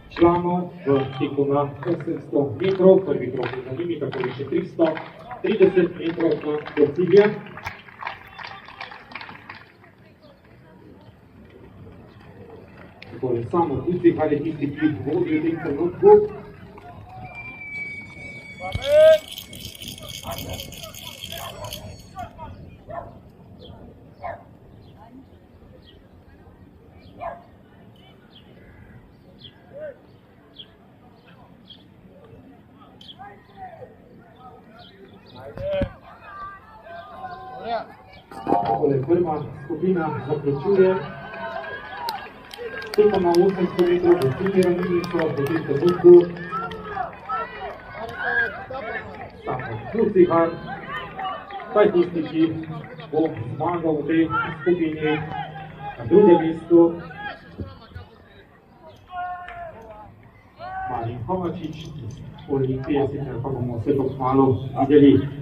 članov v teku na 800 metrov, prvi krog je za njimi, tako je še 330 metrov do cilja. Tako je samo tudi, ali tisti, ki vodijo v tem trenutku. Takole prva skupina zaključuje. Teko na 800 metrov do cilja ravninico v tem trenutku. Tako, Krucihar, taj tisti, ki bo zmagal v tej skupini na drugem mestu. Marin Kovačič iz Olimpije, sicer pa bomo vse to kmalu videli.